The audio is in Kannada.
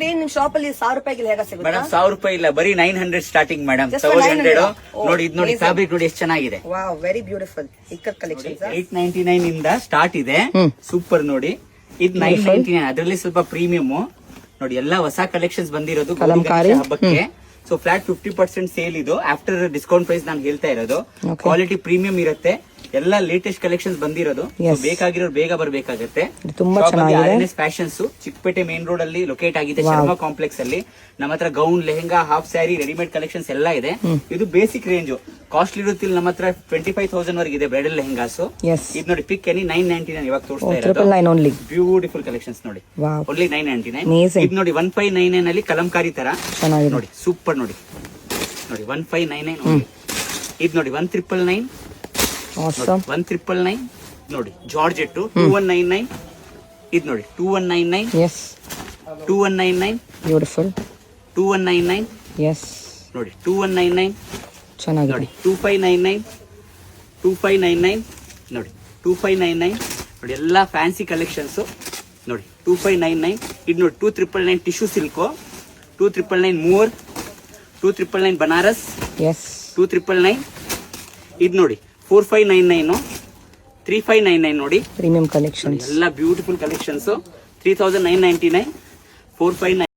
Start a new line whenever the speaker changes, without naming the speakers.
ನಿಮ್ ಶಾಪ್ ಅಲ್ಲಿ 1000 ರೂಪಾಯಿಗೆ ಹೇಗ ಸಿಗುತ್ತೆ
ಮೇಡಮ್? 1000 ರೂಪಾಯಿ ಇಲ್ಲ, ಬರೀ 900 ಸ್ಟಾರ್ಟಿಂಗ್ ಮೇಡಮ್. 700 ನೋಡಿ, ಇದು ನೋಡಿ ಫ್ಯಾಬ್ರಿಕ್ ನೋಡಿ ಎಷ್ಟು ಚೆನ್ನಾಗಿದೆ.
Wow, very beautiful. Ikat collections
899 ಇಂದ ಸ್ಟಾರ್ಟ್ ಇದೆ. ಸೂಪರ್ ನೋಡಿ. ಇದು 999, ಅದರಲ್ಲಿ ಸ್ವಲ್ಪ ಪ್ರೀಮಿಯಂ ನೋಡಿ. ಎಲ್ಲಾ ಹೊಸ ಕಲೆಕ್ಷನ್ಸ್ ಬಂದಿರೋದು ಹಬ್ಬಕ್ಕೆ. ಸೊ ಫ್ಲಾಟ್ 50% ಸೇಲ್ ಇದು. ಆಫ್ಟರ್ ಡಿಸ್ಕೌಂಟ್ ಪ್ರೈಸ್ ನಾನು ಹೇಳ್ತಾ ಇರೋದು. ಕ್ವಾಲಿಟಿ ಪ್ರೀಮಿಯಂ ಇರುತ್ತೆ. ಎಲ್ಲ ಲೇಟೆಸ್ಟ್ ಕಲೆಕ್ಷನ್ಸ್ ಬಂದಿರೋದು. ಬೇಕಾಗಿರೋರು ಬೇಗ ಬರ್ಬೇಕಾಗತ್ತೆ. ಫ್ಯಾಷನ್ಸ್ ಚಿಕ್ಕಪೇಟೆ ಮೇನ್ ರೋಡ್ ಅಲ್ಲಿ ಲೊಕೇಟ್ ಆಗಿದೆ, ಶರ್ಮಾ ಕಾಂಪ್ಲೆಕ್ಸ್ ಅಲ್ಲಿ. ನಮ್ಮ ಹತ್ರ gown, lehenga, half sari, readymade collections ಎಲ್ಲ ಇದೆ. ಇದು ಬೇಸಿಕ್ ರೇಂಜ್. ಕಾಸ್ಟ್ಲಿ ಇರುತ್ತಿಲ್ಲ, ನಮ್ಮ ಹತ್ರ 25,000 ವರೆಗೆ ಇದೆ ಬ್ರೈಡಲ್ ಲೆಹಂಗಾಸ್. ಇದು ನೋಡಿ, ಪಿಕ್ ಎನಿ 999 ಇವಾಗ ತೋರಿಸ್ತಾ ಇರೋದು. ಬ್ಯೂಟಿಫುಲ್ ಕಲೆಕ್ಷನ್ಸ್ ನೋಡಿ, ಓನ್ಲಿ 999. ಇದು ನೋಡಿ 1599 ಅಲ್ಲಿ ಕಲಂಕಾರಿ ತರ ನೋಡಿ, ಸೂಪರ್ ನೋಡಿ. ನೋಡಿ 1599. ಇದು ನೋಡಿ 1999. 1999 ನೋಡಿ. ಜಾರ್ಜೆಟ್ 2199. ಇದು ನೋಡಿ 2199. 2199.
ಬ್ಯೂಟಿಫುಲ್.
2199. ನೋಡಿ 2199.
ಚೆನ್ನಾಗಿದೆ
ನೋಡಿ. 2599. 2599 ನೋಡಿ. 2599 ನೋಡಿ. ಎಲ್ಲಾ ಫ್ಯಾನ್ಸಿ ಕಲೆಕ್ಷನ್ಸ್ ನೋಡಿ. 2599. ಇದು ನೋಡಿ 2999 ಟಿಶ್ಯೂ ಸಿಲ್ಕ್. 2999 ಮೂರ್. 2999 ಬನಾರಸ್. 2999. ಇದು ನೋಡಿ 4599. 3599 ನೋಡಿ.
ಪ್ರೀಮಿಯಂ ಕಲೆಕ್ಷನ್ಸ್
ಎಲ್ಲ ಬ್ಯೂಟಿಫುಲ್ ಕಲೆಕ್ಷನ್ಸ್. 3999. 459.